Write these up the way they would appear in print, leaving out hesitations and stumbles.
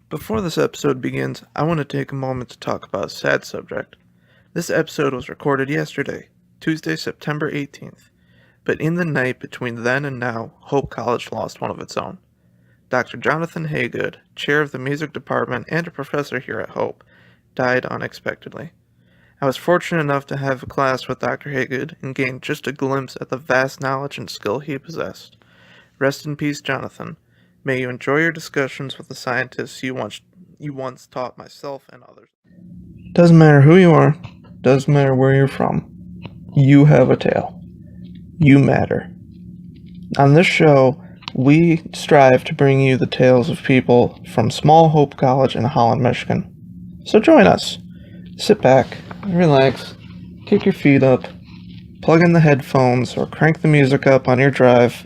Before this episode begins, I want to take a moment to talk about a sad subject. This episode was recorded yesterday, Tuesday, September 18th, but in the night between then and now, Hope College lost one of its own. Dr. Jonathan Hagood, chair of the music department and a professor here at Hope, died unexpectedly. I was fortunate enough to have a class with Dr. Hagood and gain just a glimpse at the vast knowledge and skill he possessed. Rest in peace, Jonathan. May you enjoy your discussions with the scientists you once taught myself and others. Doesn't matter who you are, doesn't matter where you're from. You have a tale. You matter. On this show, we strive to bring you the tales of people from small Hope College in Holland, Michigan. So join us. Sit back, relax, kick your feet up, plug in the headphones, or crank the music up on your drive,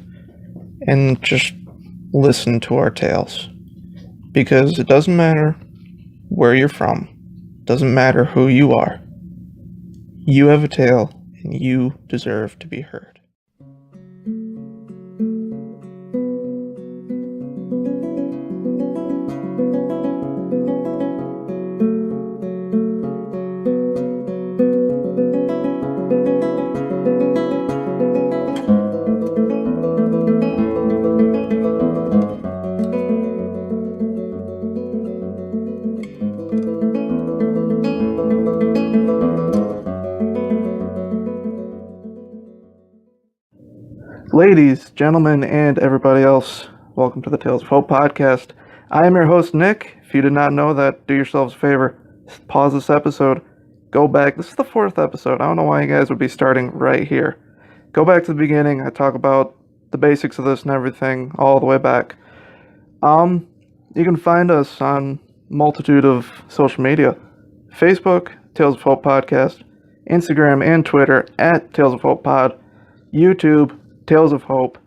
and just listen to our tales. Because it doesn't matter where you're from, doesn't matter who you are. You have a tale, and you deserve to be heard. Ladies, gentlemen, and everybody else, welcome to the Tales of Hope podcast. I am your host, Nick. If you did not know that, do yourselves a favor. Pause this episode. Go back. This is the 4th episode. I don't know why you guys would be starting right here. Go back to the beginning. I talk about the basics of this and everything all the way back. You can find us on multitude of social media. Facebook, Tales of Hope Podcast. Instagram and Twitter at Tales of Hope Pod. YouTube, Tales of Hope.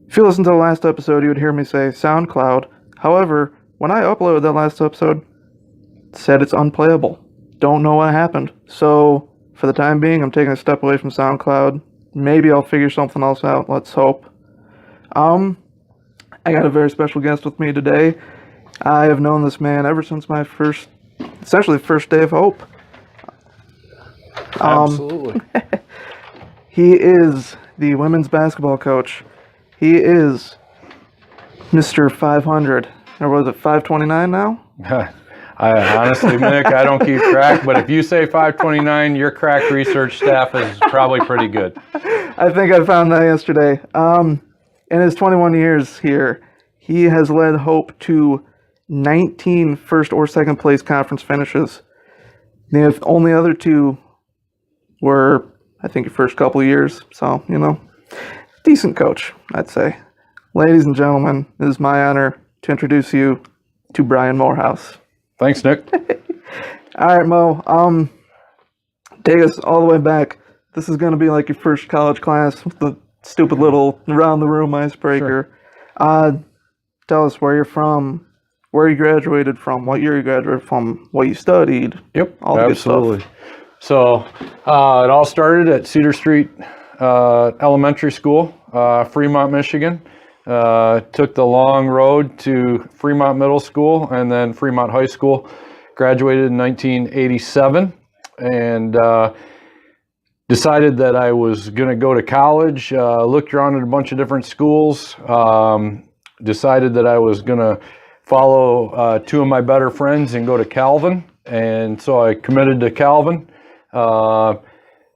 If you listened to the last episode, you would hear me say SoundCloud. However, when I uploaded that last episode, it said it's unplayable. Don't know what happened. So, for the time being, I'm taking a step away from SoundCloud. Maybe I'll figure something else out. Let's hope. I got a very special guest with me today. I have known this man ever since my first day of Hope. Absolutely. He is the women's basketball coach. He is Mr. 500. Or was it 529 now? I honestly, Nick, I don't keep track, but if you say 529, your crack research staff is probably pretty good. I think I found that yesterday. In his 21 years here, he has led Hope to 19 first or second place conference finishes. The only other two were, I think, your first couple of years. So, decent coach, I'd say. Ladies and gentlemen, it is my honor to introduce you to Brian Morehouse. Thanks, Nick. All right, Mo. Take us all the way back. This is going to be like your first college class with the stupid little around-the-room icebreaker. Sure. Tell us where you're from, where you graduated from, what year you graduated from, what you studied. Yep, all absolutely. So it all started at Cedar Street Elementary School, Fremont, Michigan. Took the long road to Fremont Middle School and then Fremont High School. Graduated in 1987 and decided that I was going to go to college. Looked around at a bunch of different schools. Decided that I was going to follow two of my better friends and go to Calvin. And so I committed to Calvin.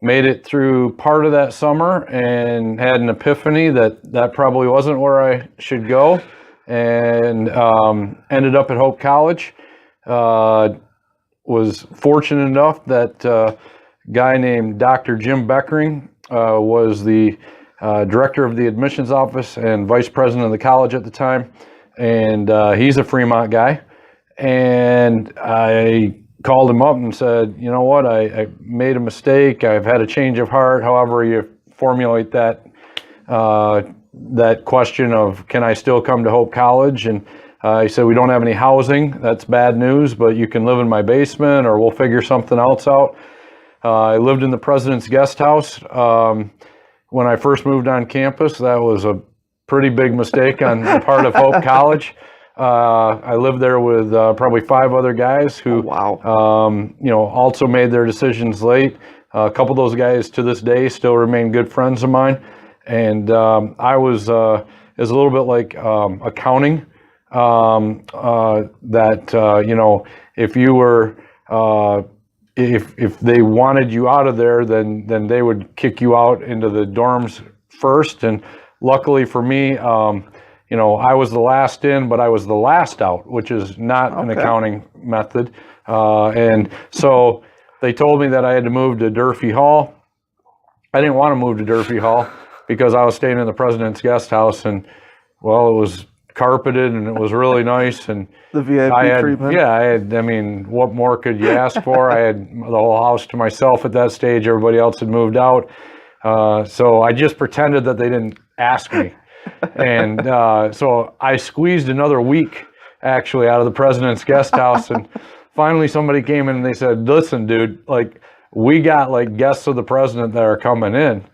Made it through part of that summer and had an epiphany that probably wasn't where I should go, and ended up at Hope College. Was fortunate enough that a guy named Dr. Jim Beckering was the director of the admissions office and vice president of the college at the time, and he's a Fremont guy, and I called him up and said, you know what, I made a mistake. I've had a change of heart. However you formulate that question of, can I still come to Hope College? And he said, we don't have any housing. That's bad news, but you can live in my basement or we'll figure something else out. I lived in the president's guest house. When I first moved on campus, that was a pretty big mistake on the part of Hope College. I lived there with probably 5 other guys who, also made their decisions late. A couple of those guys to this day still remain good friends of mine. And I was, is a little bit like accounting, if you were, if they wanted you out of there, then they would kick you out into the dorms first. And luckily for me, I was the last in, but I was the last out, which is not an accounting method. And so they told me that I had to move to Durfee Hall. I didn't want to move to Durfee Hall because I was staying in the president's guest house, and well, it was carpeted and it was really nice. And the VIP treatment. Yeah, what more could you ask for? I had the whole house to myself at that stage. Everybody else had moved out. So I just pretended that they didn't ask me. And so I squeezed another week actually out of the president's guest house. And finally somebody came in and they said, listen, dude, like, we got like guests of the president that are coming in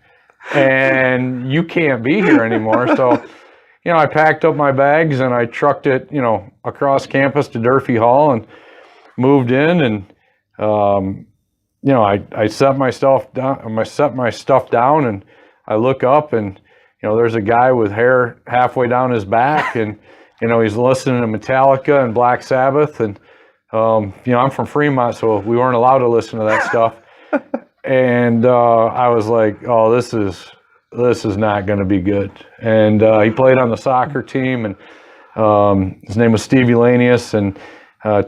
and you can't be here anymore. So, I packed up my bags and I trucked it, across campus to Durfee Hall and moved in. And, I set my stuff down and I look up and, there's a guy with hair halfway down his back and, he's listening to Metallica and Black Sabbath. And, I'm from Fremont, so we weren't allowed to listen to that stuff. And I was like, oh, this is not going to be good. And he played on the soccer team, and his name was Steve Elanius. And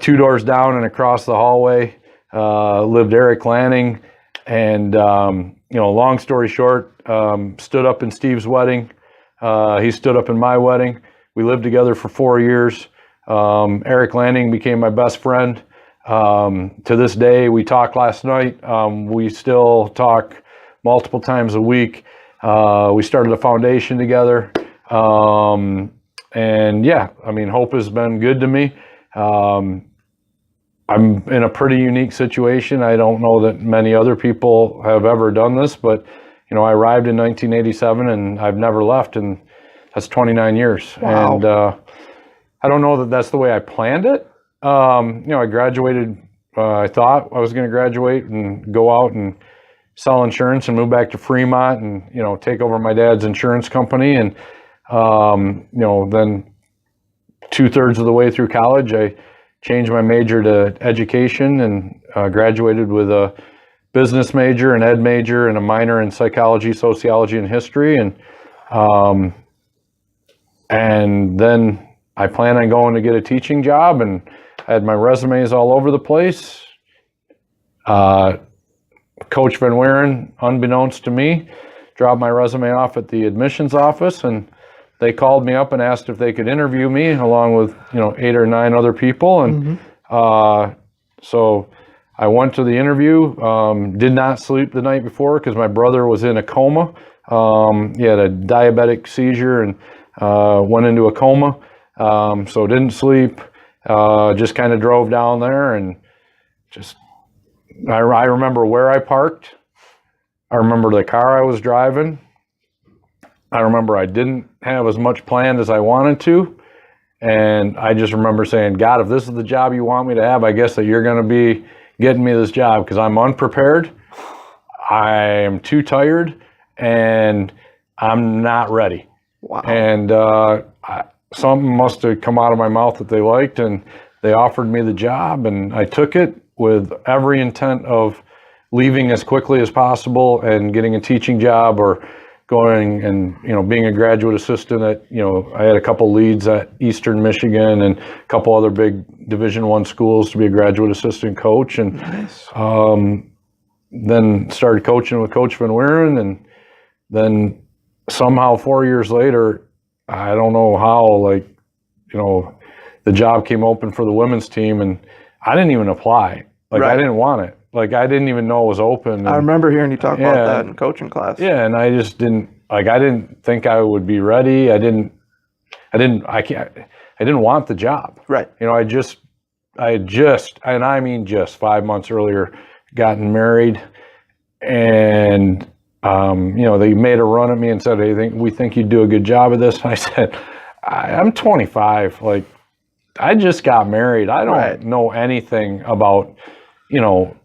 2 doors down and across the hallway lived Eric Lanning. And, long story short, stood up in Steve's wedding. He stood up in my wedding. We lived together for 4 years. Eric Lanning became my best friend. To this day, we talked last night. We still talk multiple times a week. We started a foundation together. Hope has been good to me. I'm in a pretty unique situation. I don't know that many other people have ever done this, but, I arrived in 1987 and I've never left, and that's 29 years. Wow. And I don't know that that's the way I planned it. I graduated, I thought I was going to graduate and go out and sell insurance and move back to Fremont and, take over my dad's insurance company. And, then 2/3 of the way through college, I changed my major to education and graduated with a business major, an ed major, and a minor in psychology, sociology, and history. And then I planned on going to get a teaching job, and I had my resumes all over the place. Coach Van Weeren, unbeknownst to me, dropped my resume off at the admissions office, and they called me up and asked if they could interview me along with 8 or 9 other people. And so I went to the interview. Did not sleep the night before because my brother was in a coma. He had a diabetic seizure and went into a coma. So didn't sleep. Just kind of drove down there and I remember where I parked. I remember the car I was driving. I remember I didn't have as much planned as I wanted to. And I just remember saying, God, if this is the job you want me to have, I guess that you're going to be getting me this job because I'm unprepared. I am too tired and I'm not ready. Wow. And something must have come out of my mouth that they liked, and they offered me the job, and I took it with every intent of leaving as quickly as possible and getting a teaching job or going and being a graduate assistant at I had a couple leads at Eastern Michigan and a couple other big Division I schools to be a graduate assistant coach, and nice. Then started coaching with Coach Van Weeren, and then somehow 4 years later, I don't know how, the job came open for the women's team, and I didn't even apply. Right. I didn't want it. I didn't even know it was open. And, I remember hearing you talk about that in coaching class. Yeah, and I just didn't I didn't think I would be ready. I didn't want the job. Right. I had just, and I mean just 5 months earlier, gotten married, and they made a run at me and said, "Hey, we think you'd do a good job of this." And I said, "I'm 25. I just got married. I don't Right. know anything about,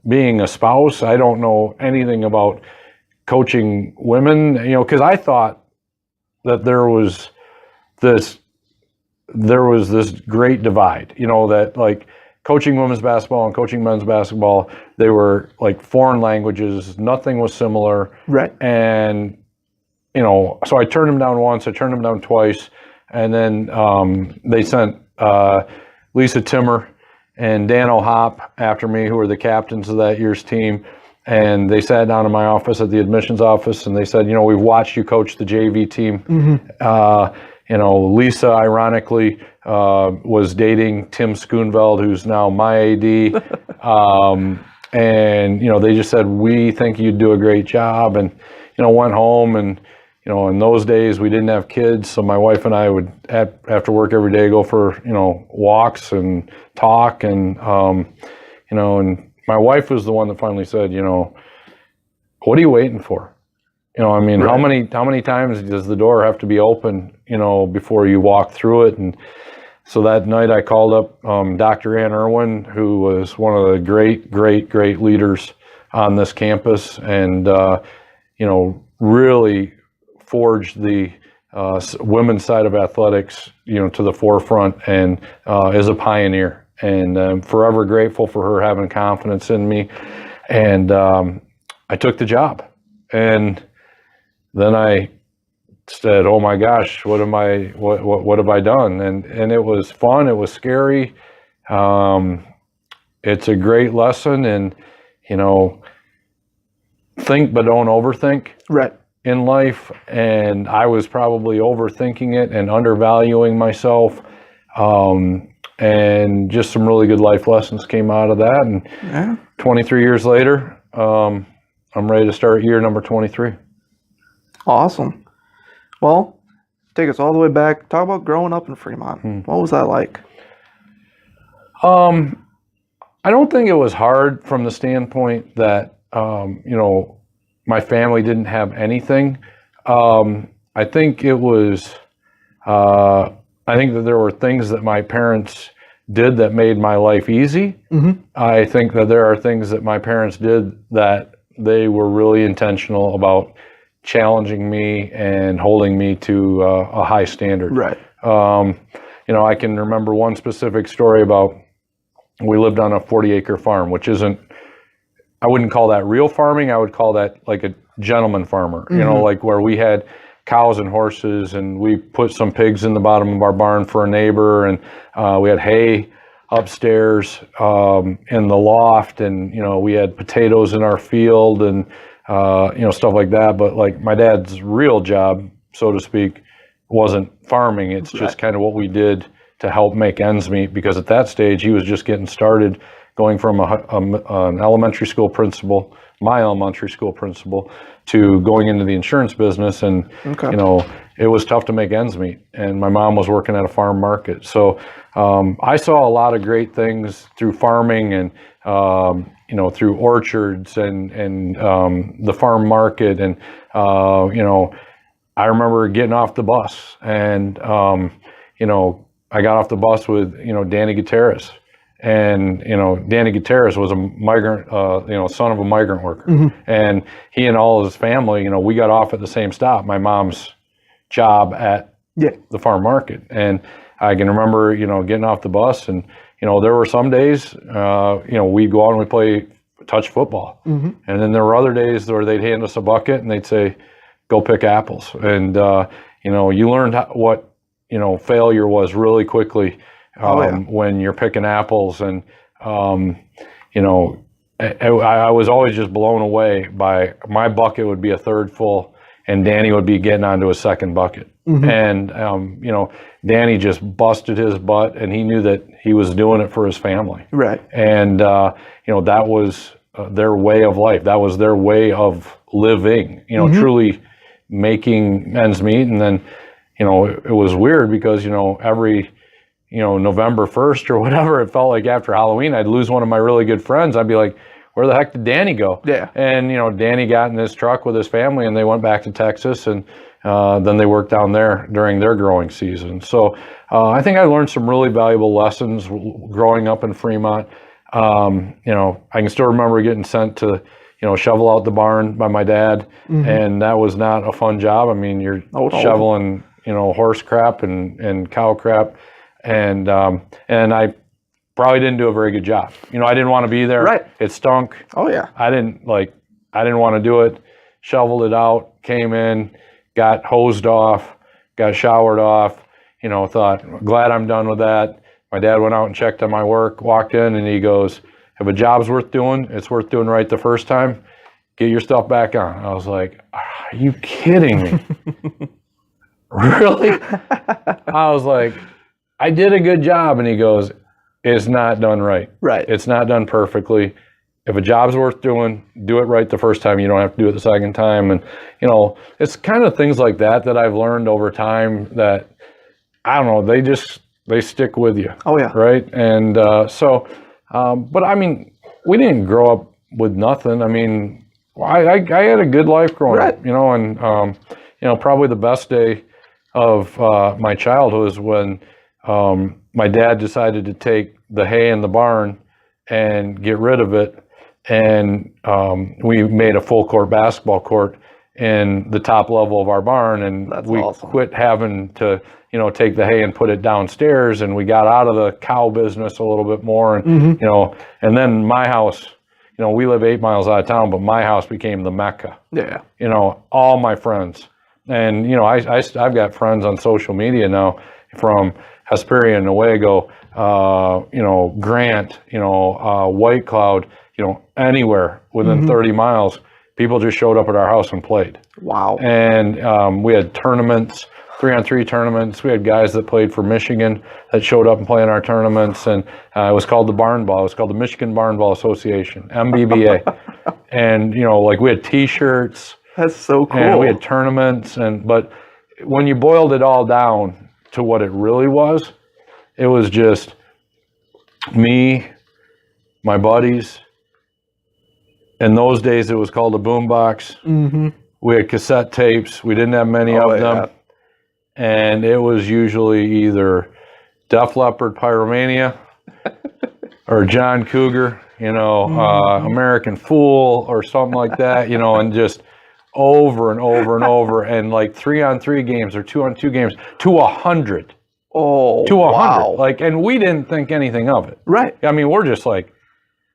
being a spouse. I don't know anything about coaching women, because I thought that there was this great divide, that like coaching women's basketball and coaching men's basketball, they were like foreign languages. Nothing was similar. Right. And, so I turned him down once, I turned him down twice. And then they sent Lisa Timmer and Dan O'Hop after me, who were the captains of that year's team. And they sat down in my office at the admissions office, and they said, we've watched you coach the JV team. Lisa, ironically, was dating Tim Schoonveld, who's now my AD. And, they just said, we think you'd do a great job. And, went home and, in those days we didn't have kids. So my wife and I would, after work every day, go for, walks and talk. And, and my wife was the one that finally said, what are you waiting for? Right. How many times does the door have to be open, before you walk through it? And so that night I called up Dr. Ann Irwin, who was one of the great leaders on this campus, and, really forged the women's side of athletics, to the forefront, and is a pioneer. And I'm forever grateful for her having confidence in me. And I took the job. And then I said, oh my gosh, what have I done? And it was fun. It was scary. It's a great lesson. And, think, but don't overthink. Right. In life. And I was probably overthinking it and undervaluing myself. And just some really good life lessons came out of that. And 23 years later, I'm ready to start year number 23. Awesome. Well, take us all the way back. Talk about growing up in Fremont. What was that like? I don't think it was hard from the standpoint that, my family didn't have anything. I think it was, I think that there were things that my parents did that made my life easy. I think that there are things that my parents did that they were really intentional about challenging me and holding me to a high standard. Right. I can remember one specific story about, we lived on a 40-acre farm, which isn't, I wouldn't call that real farming. I would call that like a gentleman farmer, like where we had cows and horses, and we put some pigs in the bottom of our barn for a neighbor, and we had hay upstairs in the loft, and we had potatoes in our field, and stuff like that. But like my dad's real job, so to speak, wasn't farming. It's just kind of what we did to help make ends meet, because at that stage he was just getting started, going from an elementary school principal, my elementary school principal, to going into the insurance business. And, it was tough to make ends meet. And my mom was working at a farm market. So I saw a lot of great things through farming and, through orchards and the farm market. And, I remember getting off the bus, and, I got off the bus with, Danny Gutierrez. And, Danny Gutierrez was a migrant, son of a migrant worker. And he and all his family, we got off at the same stop, my mom's job at the farm market. And I can remember, getting off the bus, and, there were some days, we'd go out and we'd play touch football. And then there were other days where they'd hand us a bucket and they'd say, go pick apples. And, you learned what, failure was really quickly. When you're picking apples. And, I was always just blown away by, my bucket would be a third full and Danny would be getting onto a second bucket. And, Danny just busted his butt, and he knew that he was doing it for his family. Right. And, that was their way of life. That was their way of living, truly making ends meet. And then, it was weird because, every, November 1st or whatever, it felt like after Halloween, I'd lose one of my really good friends. I'd be like, where the heck did Danny go? Yeah. And, Danny got in his truck with his family, and they went back to Texas. And, than they work down there during their growing season. So I think I learned some really valuable lessons growing up in Fremont. I can still remember getting sent to, shovel out the barn by my dad, and that was not a fun job. I mean, you're shoveling, horse crap and cow crap, and I probably didn't do a very good job. I didn't want to be there. Right. It stunk. Oh yeah. I didn't want to do it. Shoveled it out, came in, got hosed off, got showered off, thought, glad I'm done with that. My dad went out and checked on my work, walked in, and he goes, if a job's worth doing, it's worth doing right the first time. Get your stuff back on. I was like, are you kidding me? Really? I was like, I did a good job. And he goes, it's not done right. Right. It's not done perfectly. If a job's worth doing, do it right the first time. You don't have to do it the second time. And, it's kind of things like that I've learned over time that, I don't know, they stick with you. Oh, yeah. Right. And but I mean, we didn't grow up with nothing. I mean, I had a good life growing up, and, probably the best day of my childhood was when my dad decided to take the hay in the barn and get rid of it. And we made a full court basketball court in the top level of our barn. And we quit having to, take the hay and put it downstairs. And we got out of the cow business a little bit more. And, and then my house, we live 8 miles out of town, but my house became the Mecca. Yeah. All my friends. And, I've got friends on social media now from Hesperia, Newego, Grant, White Cloud, anywhere within 30 miles, people just showed up at our house and played. Wow. And we had tournaments, 3-on-3 tournaments. We had guys that played for Michigan that showed up and played in our tournaments. And it was called the Barn Ball. It was called the Michigan Barn Ball Association, MBBA. And, we had T-shirts. That's so cool. And we had tournaments. But when you boiled it all down to what it really was, it was just me, my buddies. In those days, it was called a boombox. We had cassette tapes. We didn't have many of them. And it was usually either Def Leppard Pyromania or John Cougar, American Fool or something like that, and just over and over and over. And like 3-on-3 games or 2-on-2 games to 100. Oh, to 100. wow. And we didn't think anything of it. Right. I mean, we're just like,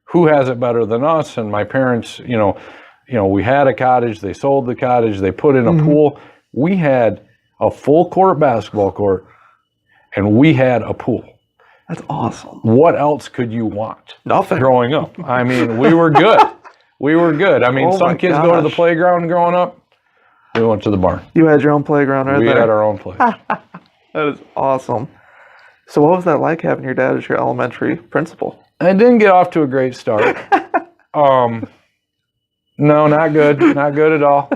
who has it better than us? And my parents, we had a cottage. They sold the cottage. They put in a pool. We had a full court basketball court, and we had a pool. That's awesome. What else could you want? Nothing. Growing up. I mean, we were good. We were good. I mean, some kids go to the playground growing up. We went to the barn. You had your own playground right there? We had our own place. That is awesome. So what was that like having your dad as your elementary principal? I didn't get off to a great start. No, not good. Not good at all.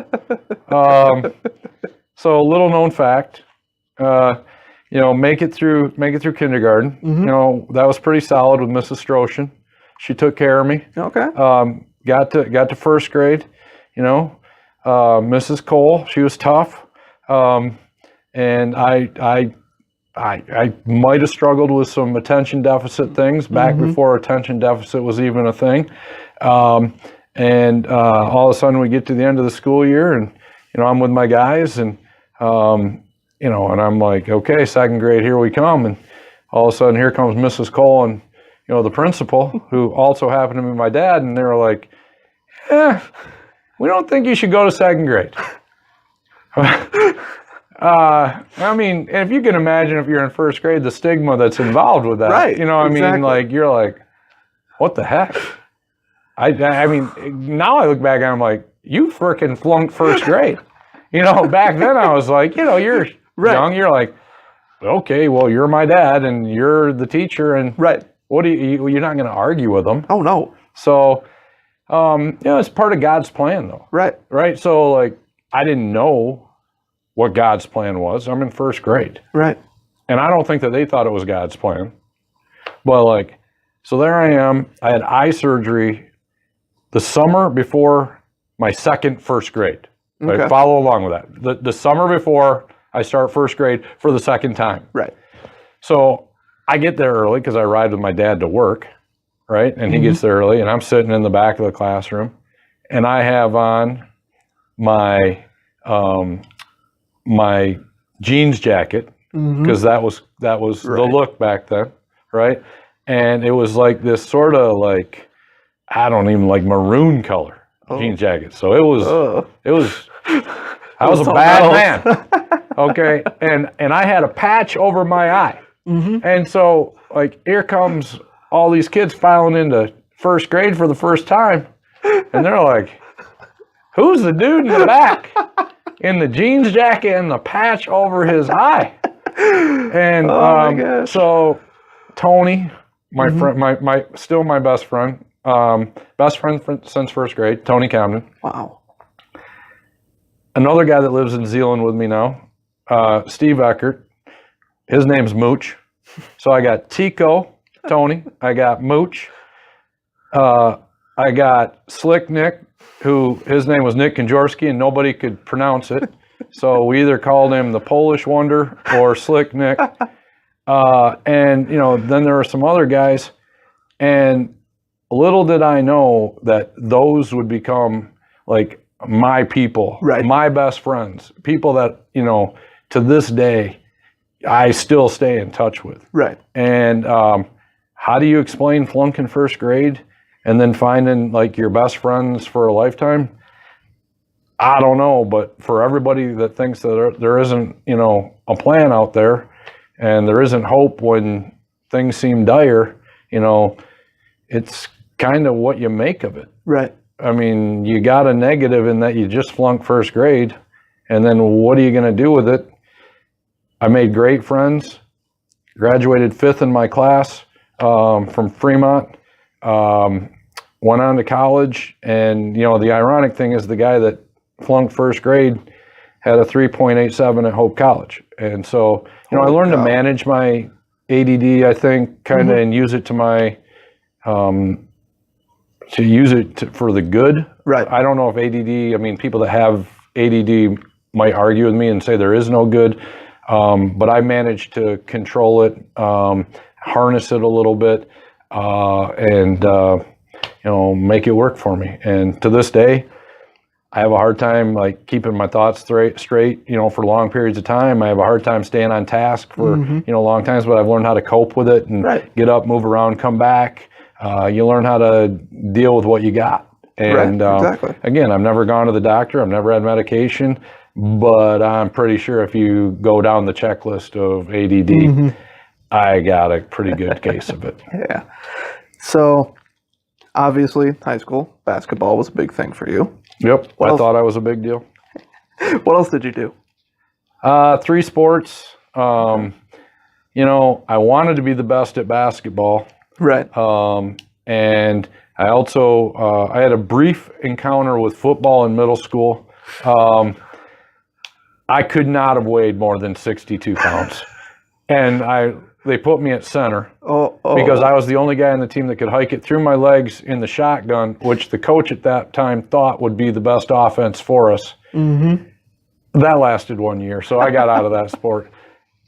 So a little known fact, make it through kindergarten. That was pretty solid with Mrs. Stroshin. She took care of me. Okay. Got to first grade. Mrs. Cole, she was tough. And I might have struggled with some attention deficit things back before attention deficit was even a thing. And all of a sudden we get to the end of the school year and, I'm with my guys and, and I'm like, okay, second grade, here we come. And all of a sudden here comes Mrs. Cole and, the principal, who also happened to be my dad. And they were like, we don't think you should go to second grade. I mean, if you can imagine if you're in first grade, the stigma that's involved with that, right? I mean, like, you're like, what the heck? I mean, now I look back and I'm like, you freaking flunked first grade. Back then I was like, you're young, you're like, okay, well, you're my dad and you're the teacher and what do you're not going to argue with them. Oh, no. So, it's part of God's plan though. Right. So like, I didn't know what God's plan was. I'm in first grade. Right. And I don't think that they thought it was God's plan. But like, so there I am. I had eye surgery the summer before my second first grade. Right? Okay. Follow along with that. The summer before I start first grade for the second time. Right. So I get there early because I ride with my dad to work, right? And he gets there early, and I'm sitting in the back of the classroom, and I have on my my jeans jacket because that was Right. the look back then, right? And it was like this sort of like, I don't even like maroon color jean jacket. So it was I was a bad man. Okay. And I had a patch over my eye. And so like here comes all these kids filing into first grade for the first time. And they're like, who's the dude in the back in the jeans jacket and the patch over his eye? And my gosh. so Tony, my friend, my still my best friend since first grade, Tony Camden. Wow. Another guy that lives in Zeeland with me now, Steve Eckert. His name's Mooch. So I got Tico, Tony. I got Mooch. I got Slick Nick, who his name was Nick Konjorski, and nobody could pronounce it. So we either called him the Polish Wonder or Slick Nick. And, you know, then there were some other guys. And little did I know that those would become like my people, Right. my best friends, people that, you know, to this day, I still stay in touch with. Right. And how do you explain flunking first grade and then finding like your best friends for a lifetime? I don't know, but for everybody that thinks that there isn't, you know, a plan out there and there isn't hope when things seem dire, you know, it's kind of what you make of it. Right. I mean, you got a negative in that you just flunked first grade, and then what are you going to do with it? I made great friends, graduated 5th in my class from Fremont, went on to college, and, you know, the ironic thing is the guy that flunked first grade had a 3.87 at Hope College. And so, you know, I learned to manage my ADD, I think, kind of, and use it to my, to use it for the good. Right. I don't know if ADD, I mean, people that have ADD might argue with me and say there is no good, but I managed to control it, harness it a little bit, and, you know, make it work for me. And to this day, I have a hard time like keeping my thoughts straight, you know, for long periods of time. I have a hard time staying on task for, you know, long times, but I've learned how to cope with it and get up, move around, come back. You learn how to deal with what you got. And exactly. Again, I've never gone to the doctor. I've never had medication, but I'm pretty sure if you go down the checklist of ADD, I got a pretty good case of it. Yeah. So obviously high school basketball was a big thing for you. Yep. What I else? thought I was a big deal. What else did you do? 3 sports. You know, I wanted to be the best at basketball. Right. And I also, I had a brief encounter with football in middle school. I could not have weighed more than 62 pounds. And they put me at center because I was the only guy on the team that could hike it through my legs in the shotgun, which the coach at that time thought would be the best offense for us. That lasted 1 year, so I got out of that sport.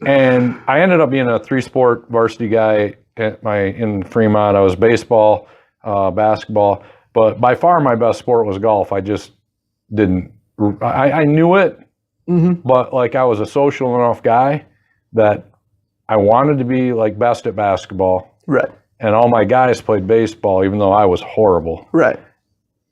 And I ended up being a 3-sport varsity guy in Fremont. I was baseball, basketball, but by far my best sport was golf. I just didn't, I knew it, but like I was a social enough guy that I wanted to be like best at basketball. Right. And all my guys played baseball, even though I was horrible. Right.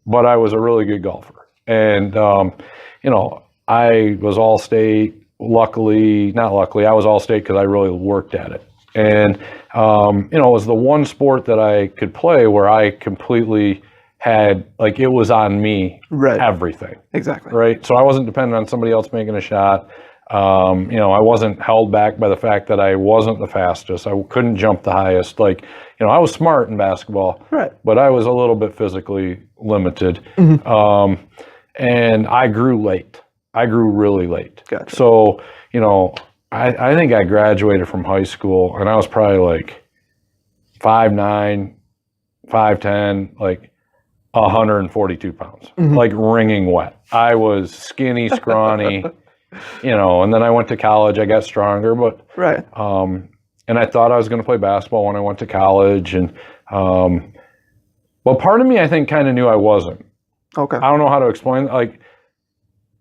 But I was a really good golfer. And, you know, I was all state. Luckily, not luckily, I was all state because I really worked at it. And, you know, it was the one sport that I could play where I completely had, like, it was on me, everything. Exactly. Right. So I wasn't dependent on somebody else making a shot. You know, I wasn't held back by the fact that I wasn't the fastest. I couldn't jump the highest. Like, you know, I was smart in basketball, but I was a little bit physically limited. And I grew late. I grew really late. Gotcha. So, you know, I think I graduated from high school and I was probably like 5'9", 5'10", like 142 pounds, like wringing wet. I was skinny, scrawny, and then I went to college. I got stronger, but Right. and I thought I was going to play basketball when I went to college, and but part of me, I think, kind of knew I wasn't. Okay. I don't know how to explain. Like,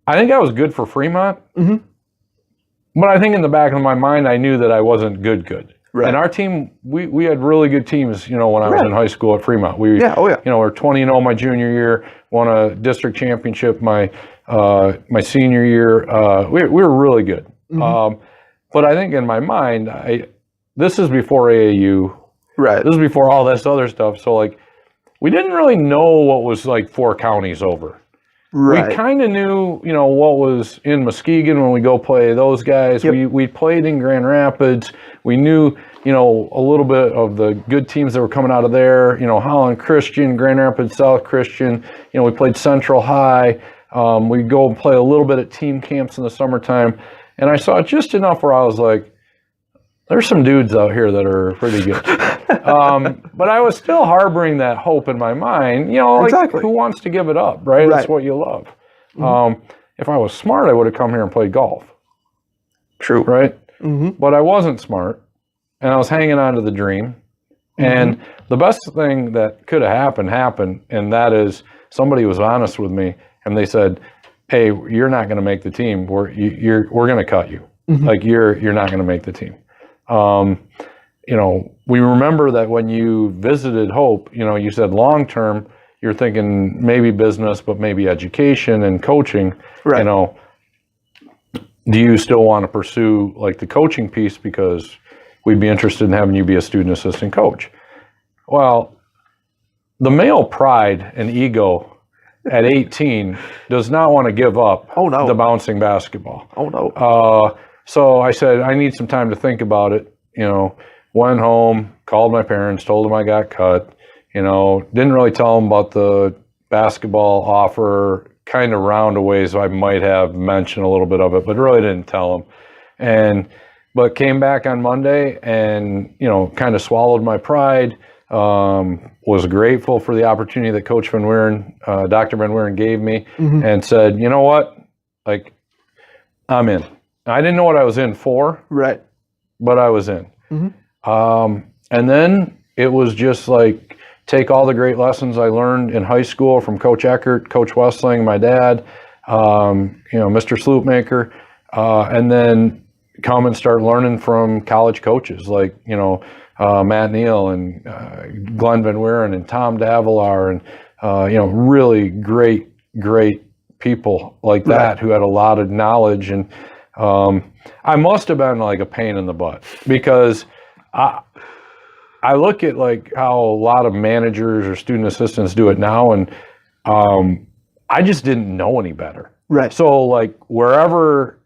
I think I was good for Fremont, but I think in the back of my mind, I knew that I wasn't good. Right. And our team, we had really good teams, when I was in high school at Fremont. We Yeah, oh yeah. we're 20-0 my junior year, won a district championship my senior year. We were really good. But I think in my mind, this is before AAU. Right. This is before all this other stuff. So like, we didn't really know what was like 4 counties over. Right. We kind of knew, what was in Muskegon when we go play those guys. Yep. We played in Grand Rapids. We knew, a little bit of the good teams that were coming out of there. Holland Christian, Grand Rapids South Christian. We played Central High. We go and play a little bit at team camps in the summertime. And I saw just enough where I was like, there's some dudes out here that are pretty good. But I was still harboring that hope in my mind, like, Exactly. who wants to give it up, right? Right. That's what you love. If I was smart, I would have come here and played golf, True. right? But I wasn't smart, and I was hanging on to the dream. And the best thing that could have happened, and that is somebody was honest with me, and they said, hey, you're not going to make the team. We're going to cut you. Like, you're not going to make the team. We remember that when you visited Hope, you said long term, you're thinking maybe business, but maybe education and coaching. Right. Do you still want to pursue like the coaching piece, because we'd be interested in having you be a student assistant coach? Well, the male pride and ego at 18 does not want to give up the bouncing basketball. Oh no. So I said, I need some time to think about it. Went home, called my parents, told them I got cut. Didn't really tell them about the basketball offer, kind of roundaways. I might have mentioned a little bit of it, but really didn't tell them. But came back on Monday and, kind of swallowed my pride. Was grateful for the opportunity that Coach Van Weeren, Dr. Van Weeren gave me, and said, you know what, like, I'm in. I didn't know what I was in for. Right. But I was in. And then it was just like, take all the great lessons I learned in high school from Coach Eckert, Coach Westling, my dad, Mr. Sloopmaker, and then come and start learning from college coaches like, Matt Neal and Glenn Van Weeren and Tom Davilar and, really great people like that who had a lot of knowledge. And I must have been like a pain in the butt, because I look at like how a lot of managers or student assistants do it now, and I just didn't know any better. Right. So like wherever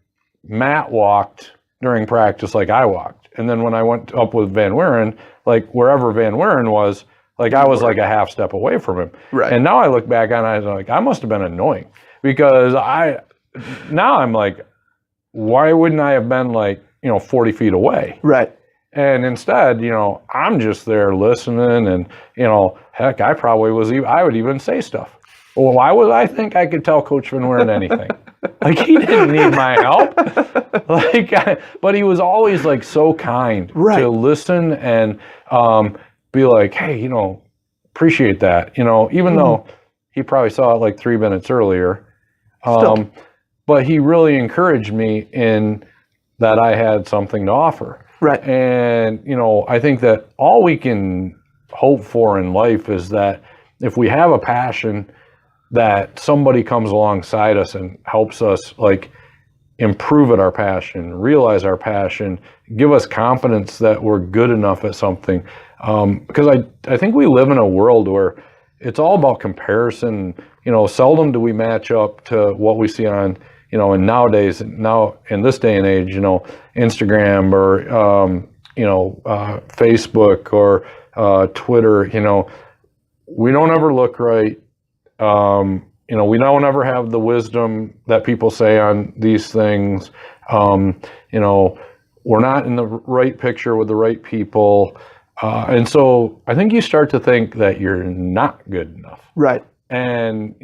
Matt walked during practice, like I walked. And then when I went up with Van Weeren, like wherever Van Weeren was, like I was like a half step away from him. Right. And now I look back on it, I was like, I must have been annoying, because now I'm like, why wouldn't I have been like, 40 feet away? Right. And instead, I'm just there listening, and, heck, I would even say stuff. Well, why would I think I could tell Coach Van Weeren anything? Like, he didn't need my help. But he was always like so kind to listen and be like, hey, appreciate that. Even though he probably saw it like 3 minutes earlier. But he really encouraged me in that I had something to offer. Right. And, I think that all we can hope for in life is that if we have a passion, that somebody comes alongside us and helps us like improve at our passion, realize our passion, give us confidence that we're good enough at something. Because I think we live in a world where it's all about comparison. Seldom do we match up to what we see on, and nowadays, now in this day and age, Instagram or, Facebook or Twitter, we don't ever look right. We don't ever have the wisdom that people say on these things. We're not in the right picture with the right people. And so I think you start to think that you're not good enough. Right. And,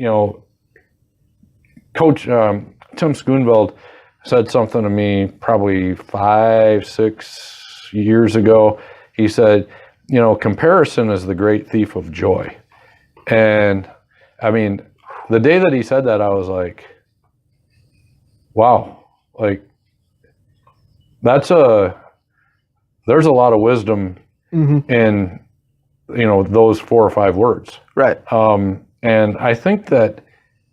Coach Tim Schoonveld said something to me probably 5-6 years ago. He said, comparison is the great thief of joy. And I mean, the day that he said that, I was like, wow, like there's a lot of wisdom in, those 4 or 5 words. Right. And I think that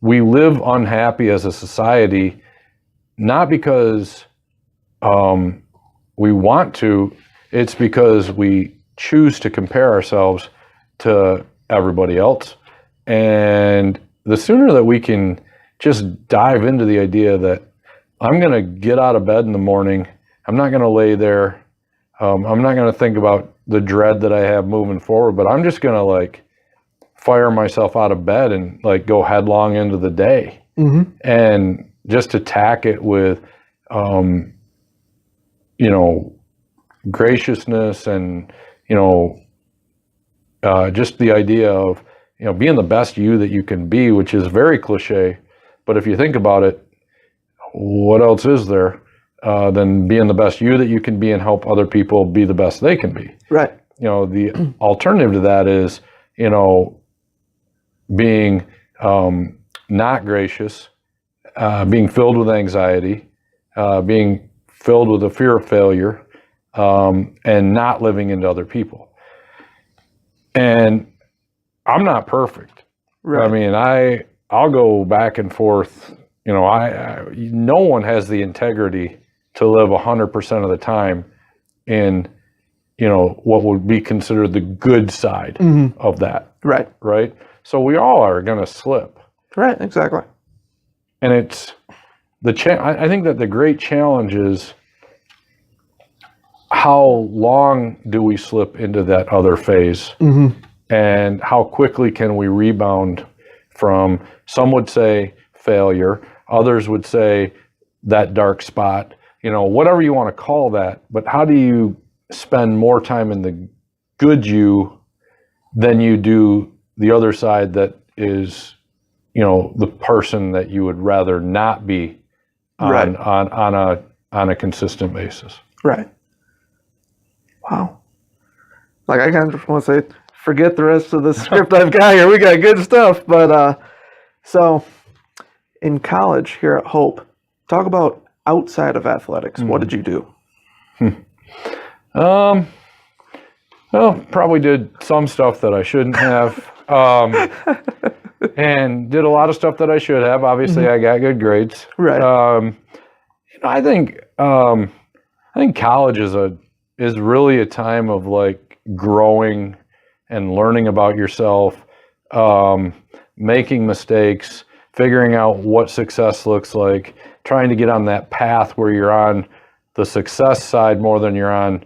we live unhappy as a society, not because we want to, it's because we choose to compare ourselves to everybody else. And the sooner that we can just dive into the idea that I'm going to get out of bed in the morning, I'm not going to lay there, I'm not going to think about the dread that I have moving forward, but I'm just going to fire myself out of bed and go headlong into the day and just attack it with, graciousness and, just the idea of, being the best you that you can be, which is very cliche. But if you think about it, what else is there than being the best you that you can be and help other people be the best they can be? Right. The alternative to that is, being not gracious, being filled with anxiety, being filled with a fear of failure, and not living into other people. And I'm not perfect. Right. I mean, I'll go back and forth. No one has the integrity to live 100% of the time in, what would be considered the good side of that. Right. Right. So we all are going to slip. Right. Exactly. And it's I think that the great challenge is, how long do we slip into that other phase? And how quickly can we rebound from, some would say failure, others would say that dark spot, whatever you want to call that. But how do you spend more time in the good you than you do the other side that is, the person that you would rather not be on a consistent basis? Right. Wow. I kind of just want to say, forget the rest of the script I've got here. We got good stuff. But so in college here at Hope, talk about outside of athletics. What did you do? Well, probably did some stuff that I shouldn't have, and did a lot of stuff that I should have. Obviously, I got good grades. Right. I think college is really a time of growing and learning about yourself, making mistakes, figuring out what success looks like, trying to get on that path where you're on the success side more than you're on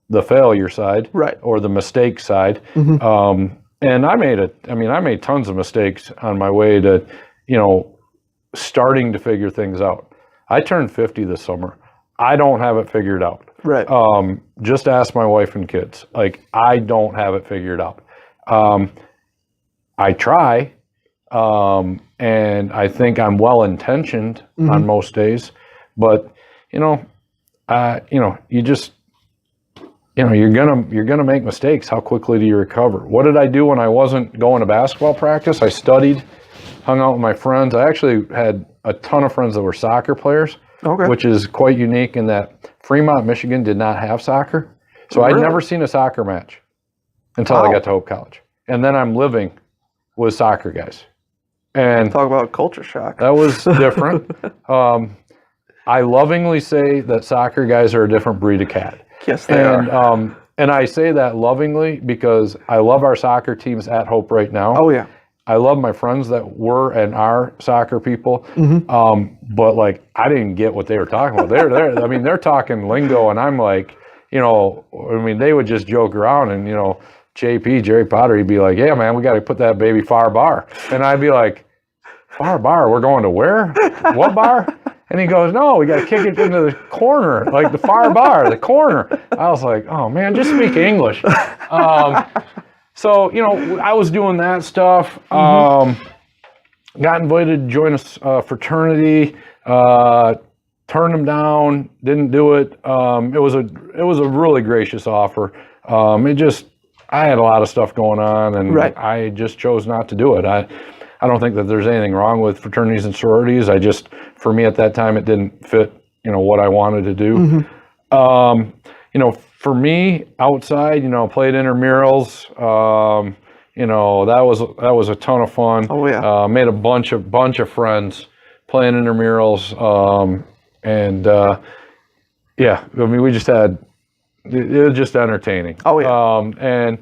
the failure side, right, or the mistake side. And I made tons of mistakes on my way to, starting to figure things out. I turned 50 this summer. I don't have it figured out. Right. Just ask my wife and kids. I don't have it figured out. I try, and I think I'm well intentioned on most days, but you just, you're gonna make mistakes. How quickly do you recover? What did I do when I wasn't going to basketball practice? I studied, hung out with my friends. I actually had a ton of friends that were soccer players, which is quite unique in that Fremont, Michigan did not have soccer. So I'd never seen a soccer match until I got to Hope College. And then I'm living with soccer guys. And talk about culture shock. That was different. I lovingly say that soccer guys are a different breed of cat. Yes, they are. And I say that lovingly because I love our soccer teams at Hope right now. Oh, yeah. I love my friends that were and are soccer people. But I didn't get what they were talking about. They're talking lingo, and I'm they would just joke around, and JP, Jerry Potter, he'd be like, yeah, man, we got to put that baby far bar. And I'd be like, far bar? We're going to where? What bar? And he goes, no, we got to kick it into the corner, the far bar, the corner. I was like, oh, man, just speak English. So, I was doing that stuff. got invited to join a fraternity, turned them down, didn't do it. It was a really gracious offer. I had a lot of stuff going on, and Right. I just chose not to do it. I don't think that there's anything wrong with fraternities and sororities. For me at that time, it didn't fit, what I wanted to do. For me, outside, played intramurals. That was a ton of fun. Oh, yeah. Made a bunch of friends playing intramurals. We just had, it was just entertaining. Oh, yeah.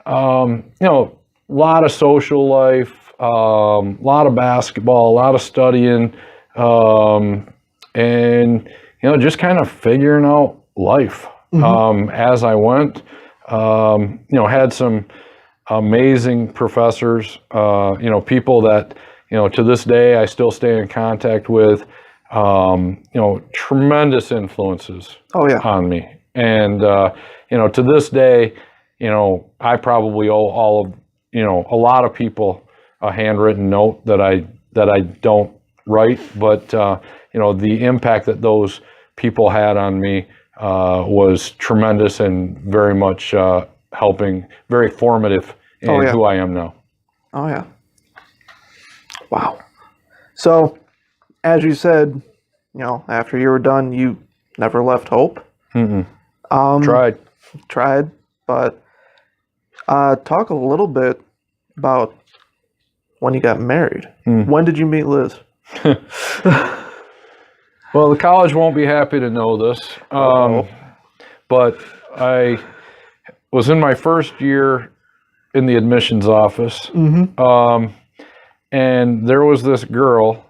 A lot of social life, a lot of basketball, a lot of studying, just kind of figuring out life as I went. Had some amazing professors, people that, to this day I still stay in contact with, tremendous influences Oh, yeah. on me. And, to this day, I probably owe all of, a lot of people a handwritten note that I don't write, but, the impact that those people had on me was tremendous and very much helping, very formative in Oh, yeah. who I am now. Oh, yeah. Wow. So, as you said, after you were done, you never left hope. Tried, but talk a little bit about when you got married. When did you meet Liz? Well, the college won't be happy to know this, but I was in my first year in the admissions office, and there was this girl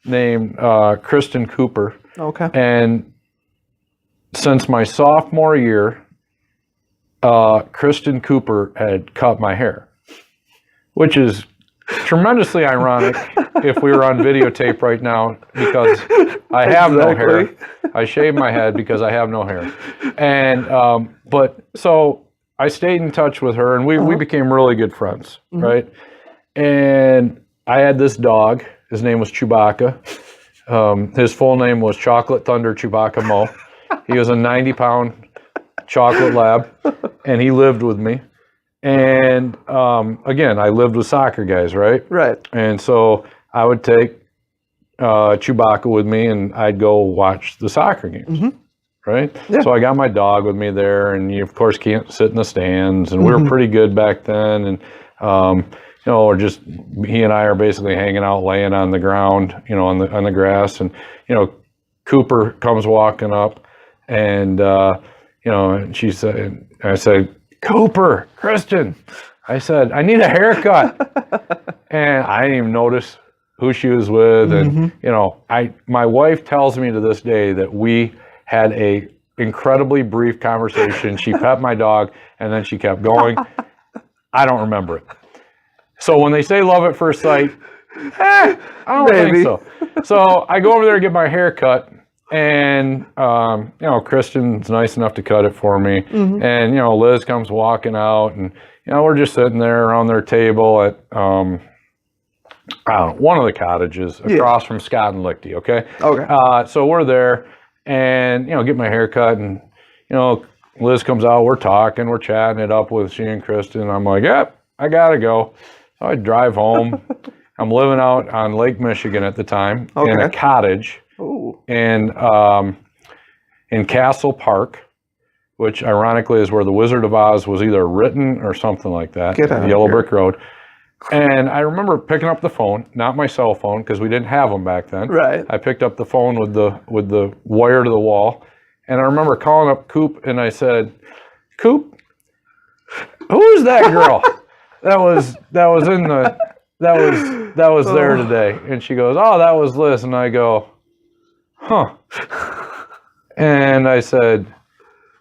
named Kristen Cooper. Okay. And since my sophomore year, Kristen Cooper had cut my hair, which is tremendously ironic if we were on videotape right now, because I have no hair. I shaved my head because I have no hair. And but so I stayed in touch with her, and we became really good friends, right? And I had this dog. His name was Chewbacca. His full name was Chocolate Thunder Chewbacca Mo. He was a 90-pound chocolate lab, and he lived with me. And again, I lived with soccer guys, right? Right. And so I would take Chewbacca with me, and I'd go watch the soccer games, right? Yeah. So I got my dog with me there, and you of course can't sit in the stands, and we were pretty good back then, and or just he and I are basically hanging out, laying on the ground, on the grass, and Cooper comes walking up, and and she said, I said, Cooper, Kristen, I said, I need a haircut. And I didn't even notice who she was with. And, my wife tells me to this day that we had a incredibly brief conversation. She pet my dog, and then she kept going. I don't remember it. So when they say love at first sight, I don't think so. So I go over there to get my hair cut. And, Kristen's nice enough to cut it for me. And, Liz comes walking out, and, we're just sitting there around their table at, I don't know, one of the cottages across from Scott and Lichty, okay? Okay. So we're there, and, get my hair cut, and, Liz comes out, we're talking, we're chatting it up with she and Kristen. I'm like, yep, I gotta go. So I drive home. I'm living out on Lake Michigan at the time in a cottage. Ooh. And in Castle Park, which ironically is where The Wizard of Oz was either written or something like that, Yellow Brick Road. And I remember picking up the phone, not my cell phone, because we didn't have them back then. Right. I picked up the phone with the wire to the wall, and I remember calling up Coop, and I said, Coop, who is that girl that was there today? And she goes, oh, that was Liz. And I go, huh. And I said,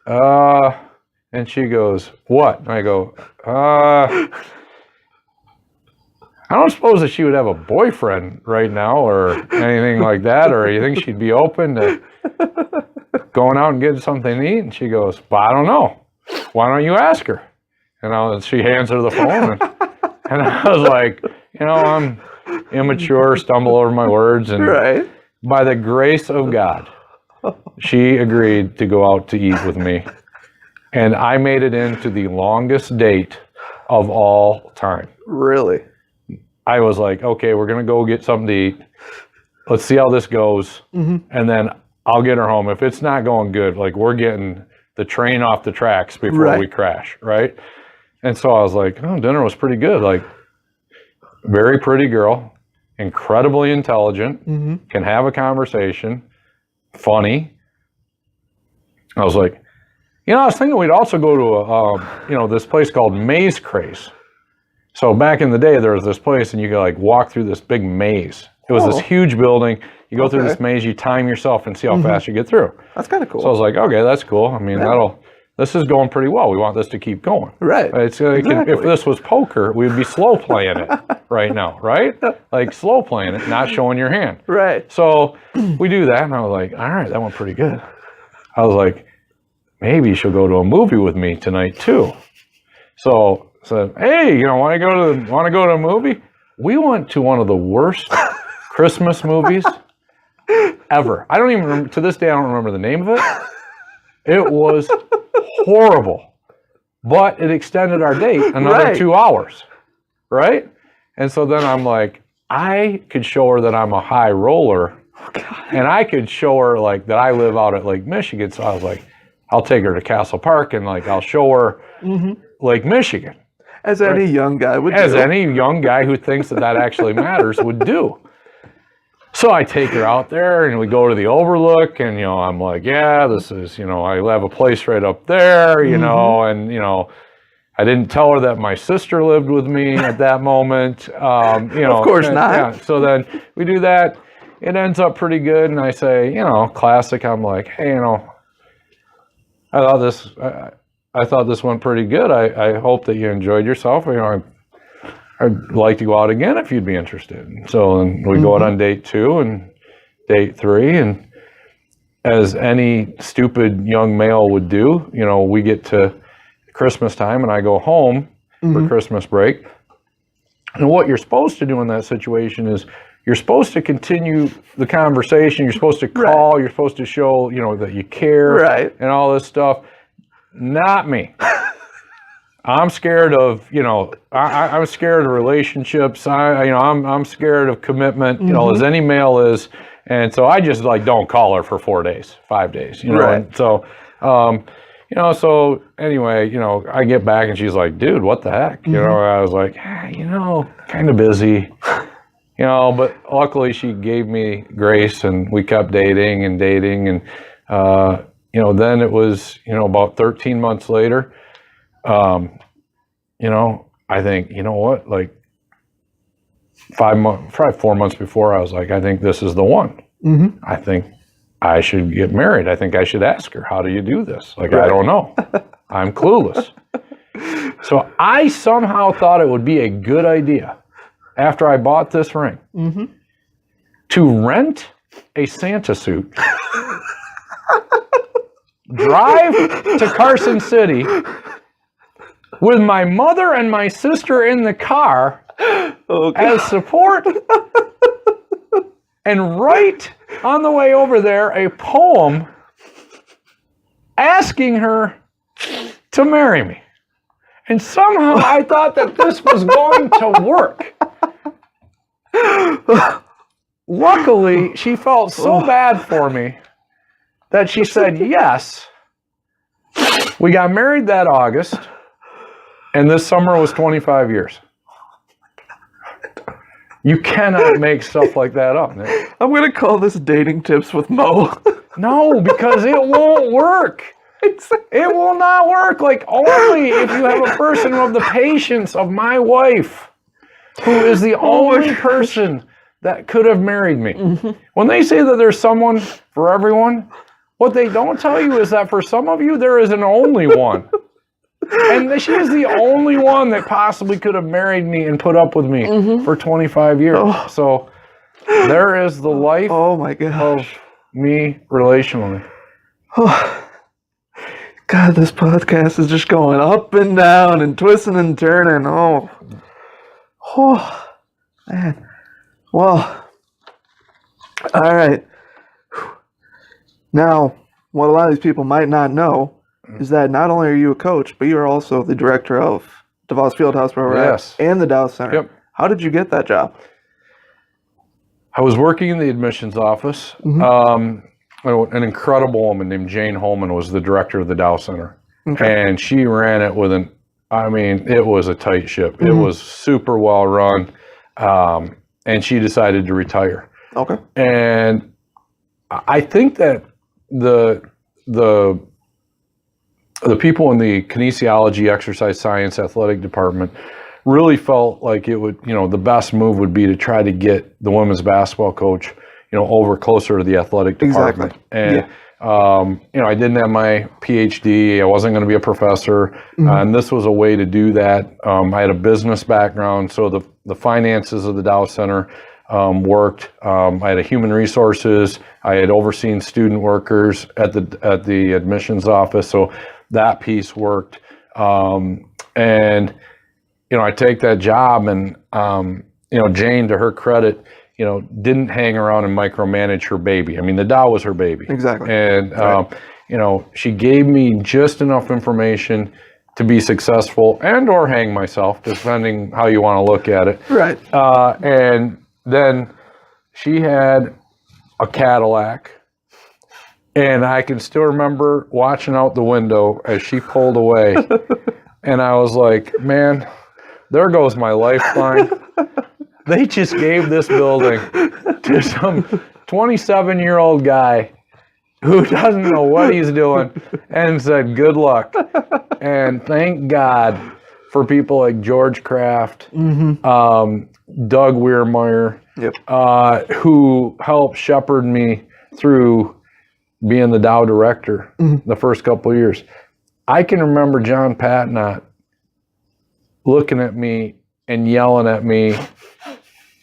and she goes, what? And I go, I don't suppose that she would have a boyfriend right now or anything like that, or you think she'd be open to going out and getting something to eat? And she goes, well, I don't know. Why don't you ask her? And she hands her the phone, and I was like, I'm immature, stumble over my words. And Right. by the grace of God, she agreed to go out to eat with me. And I made it into the longest date of all time. Really? I was like, okay, we're going to go get something to eat. Let's see how this goes. And then I'll get her home. If it's not going good, like we're getting the train off the tracks before we crash, right? And so I was like, oh, dinner was pretty good. Like, very pretty girl, incredibly intelligent, can have a conversation, funny. I was like, I was thinking we'd also go to this place called Maze Craze. So back in the day, there was this place, and you could like walk through this big maze. It was this huge building. You go through this maze, you time yourself and see how fast you get through. That's kind of cool. So I was like, okay, that's cool. I mean, this is going pretty well. We want this to keep going. Right. It's like, if this was poker, we'd be slow playing it right now, right? Like slow playing it, not showing your hand. Right. So we do that, and I was like, all right, that went pretty good. I was like, maybe she'll go to a movie with me tonight too. So I said, hey, want to go to a movie? We went to one of the worst Christmas movies ever. I don't even remember, to this day, I don't remember the name of it. It was horrible, but it extended our date another 2 hours, right? And so then I'm like, I could show her that I'm a high roller, and I could show her like that I live out at Lake Michigan. So I was like, I'll take her to Castle Park, and like I'll show her Lake Michigan. As any young guy would do. As any young guy who thinks that actually matters would do. So I take her out there, and we go to the overlook, and, I'm like, yeah, this is, I have a place right up there, and, I didn't tell her that my sister lived with me at that moment. Of course not. Yeah. So then we do that. It ends up pretty good, and I say, classic. I'm like, hey, I thought this went pretty good. I hope that you enjoyed yourself. I'd like to go out again if you'd be interested. So then we go out on date 2 and date 3, and as any stupid young male would do, we get to Christmas time, and I go home for Christmas break. And what you're supposed to do in that situation is you're supposed to continue the conversation. You're supposed to call. You're supposed to show, that you care and all this stuff. Not me. I'm scared of, I'm scared of relationships. I'm scared of commitment, as any male is. And so I just don't call her for 4 days, 5 days, And so, so anyway, I get back and she's like, dude, what the heck? I was like, kind of busy, but luckily she gave me grace, and we kept dating. And, then it was, about 13 months later, I think, what, like 5 months, probably 4 months before, I was like, I think this is the one. I think I should get married. I think I should ask her, how do you do this? Like, I don't know. I'm clueless. So I somehow thought it would be a good idea, after I bought this ring, to rent a Santa suit, drive to Carson City with my mother and my sister in the car as support, and write on the way over there a poem asking her to marry me. And somehow I thought that this was going to work. Luckily, she felt so bad for me that she said yes. We got married that August, and this summer was 25 years. You cannot make stuff like that up, Nick. I'm going to call this dating tips with Mo. No, because it won't work. It will not work. Like, only if you have a person who has the patience of my wife, who is the only person that could have married me. When they say that there's someone for everyone, what they don't tell you is that for some of you, there is an only one. And she is the only one that possibly could have married me and put up with me for 25 years. So there is the life of me relationally. God, this podcast is just going up and down and twisting and turning. Oh, man. Well, all right. Now, what a lot of these people might not know is that not only are you a coach, but you are also the director of DeVos Fieldhouse, where we're Yes. at, and the Dow Center. Yep. How did you get that job? I was working in the admissions office. An incredible woman named Jane Holman was the director of the Dow Center. Okay. And she ran it with it was a tight ship. It was super well run. And she decided to retire. Okay. And I think that the people in the kinesiology, exercise science, athletic department really felt like it would, the best move would be to try to get the women's basketball coach, over closer to the athletic department. Exactly. And, I didn't have my PhD. I wasn't going to be a professor. And this was a way to do that. I had a business background, so the finances of the Dow Center worked. I had a human resources. I had overseen student workers at the admissions office, so that piece worked. And I take that job, and Jane, to her credit, didn't hang around and micromanage her baby. I mean, the Dow was her baby. Exactly. And she gave me just enough information to be successful and/or hang myself, depending how you want to look at it. Right. And then she had a Cadillac, and I can still remember watching out the window as she pulled away. And I was like, man, there goes my lifeline. They just gave this building to some 27-year-old guy who doesn't know what he's doing and said, good luck. And thank God for people like George Kraft, Doug Weirmeyer, who helped shepherd me through being the Dow director the first couple of years. I can remember John Patnott looking at me and yelling at me.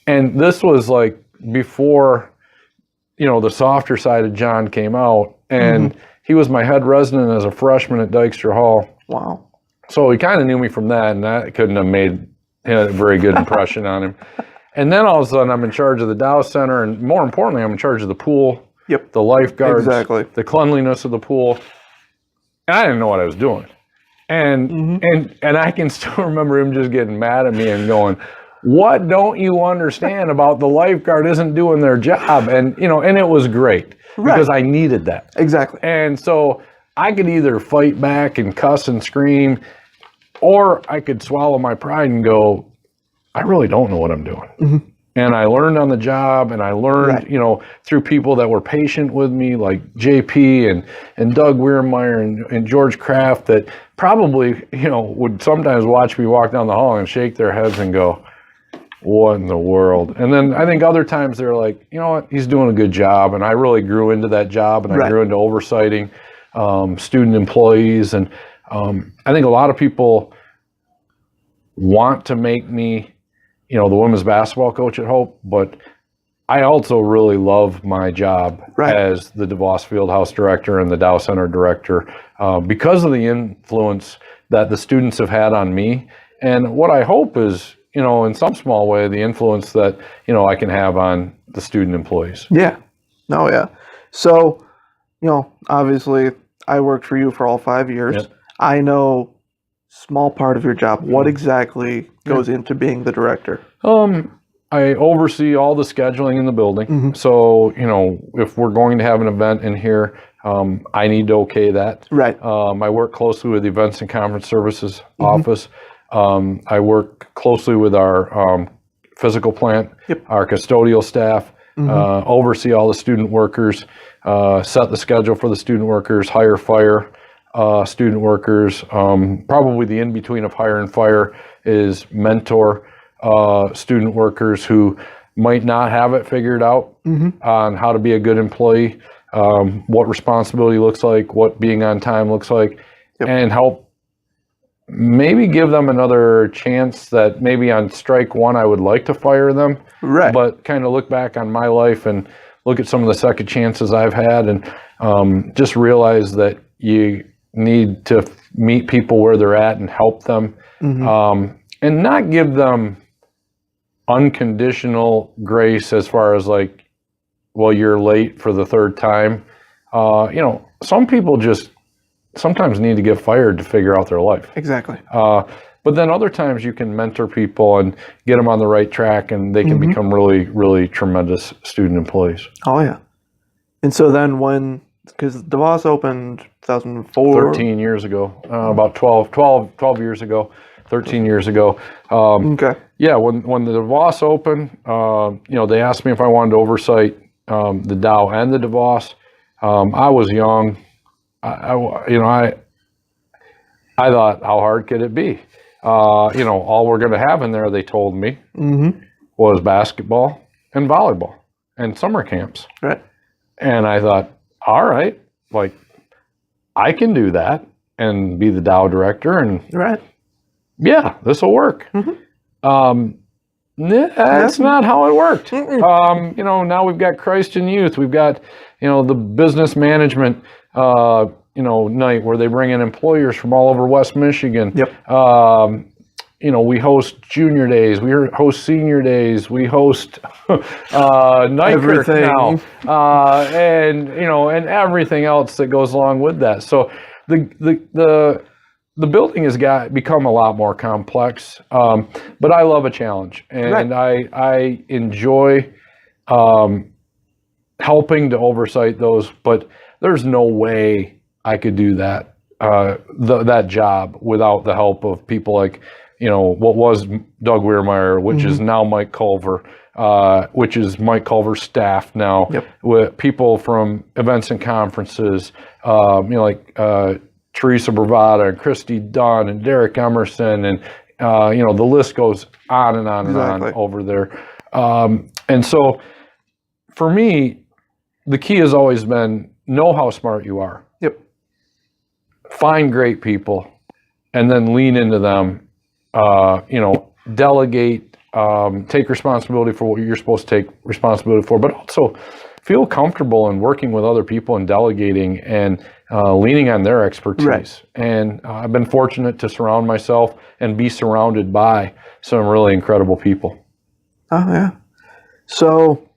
And this was like before, the softer side of John came out. And he was my head resident as a freshman at Dykstra Hall. Wow. So he kind of knew me from that, and that couldn't have made a very good impression on him. And then all of a sudden, I'm in charge of the Dow Center, and more importantly, I'm in charge of the pool, the lifeguards, the cleanliness of the pool. And I didn't know what I was doing. And I can still remember him just getting mad at me and going, what don't you understand about the lifeguard isn't doing their job? And, and it was great because I needed that. Exactly. And so I could either fight back and cuss and scream, or I could swallow my pride and go, I really don't know what I'm doing. And I learned on the job, and I learned, through people that were patient with me, like JP and Doug Weirmeyer and George Kraft, that probably, would sometimes watch me walk down the hall and shake their heads and go, what in the world? And then I think other times they're like, you know what, he's doing a good job. And I really grew into that job, and I grew into oversighting student employees. And I think a lot of people want to make me, the women's basketball coach at Hope, but I also really love my job as the DeVos Fieldhouse director and the Dow Center director because of the influence that the students have had on me. And what I hope is, in some small way, the influence that, I can have on the student employees. Yeah. No, yeah. So, obviously I worked for you for all 5 years. Yep. I know small part of your job. What exactly goes into being the director? I oversee all the scheduling in the building. So, if we're going to have an event in here, I need to okay that. Right. I work closely with the Events and Conference Services office. I work closely with our physical plant, our custodial staff, oversee all the student workers, set the schedule for the student workers, hire, fire student workers. Probably the in-between of hire and fire is mentor student workers who might not have it figured out on how to be a good employee, what responsibility looks like, what being on time looks like, and help maybe give them another chance that maybe on strike one I would like to fire them, but kind of look back on my life and look at some of the second chances I've had, and just realize that you need to meet people where they're at and help them, and not give them unconditional grace as far as like, well, you're late for the third time. Some people just sometimes need to get fired to figure out their life. Exactly. But then other times you can mentor people and get them on the right track, and they can become really, really tremendous student employees. Oh, yeah. And so then because DeVos opened 2004. 13 years ago, about 12 years ago, 13 years ago. Okay. Yeah, when the DeVos opened, they asked me if I wanted to oversight the Dow and the DeVos. I was young. I thought, how hard could it be? All we're going to have in there, they told me, was basketball and volleyball and summer camps. Right. And I thought, all right, like I can do that and be the Dow director, and Right. yeah, this will work. That's not how it worked. Now we've got Christ in Youth. We've got, the business management, night where they bring in employers from all over West Michigan. Yep. We host junior days. We host senior days. We host night now, and everything else that goes along with that. So the building has become a lot more complex, but I love a challenge, and Right. I enjoy helping to oversight those. But there's no way I could do that that job without the help of people like what was Doug Weirmeyer, which is now Mike Culver, which is Mike Culver's staff now, with people from events and conferences, like Teresa Bravada and Christy Dunn and Derek Emerson, and the list goes on and on and on over there. And so for me, the key has always been know how smart you are. Yep. Find great people and then lean into them. Delegate, take responsibility for what you're supposed to take responsibility for, but also feel comfortable in working with other people and delegating and leaning on their expertise. Right. And I've been fortunate to surround myself and be surrounded by some really incredible people. Oh, yeah. So,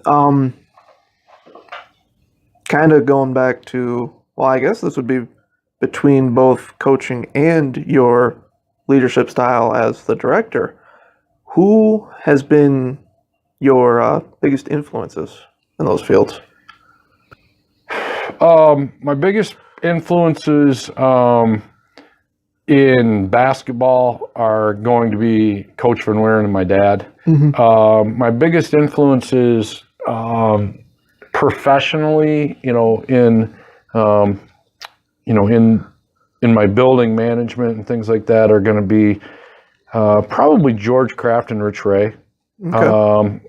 kind of going back to, well, I guess this would be between both coaching and your leadership style as the director. Who has been your biggest influences in those fields? My biggest influences in basketball are going to be Coach Van Weeren and my dad. My biggest influences professionally, in my building management and things like that are going to be probably George Kraft and Rich Ray. Okay.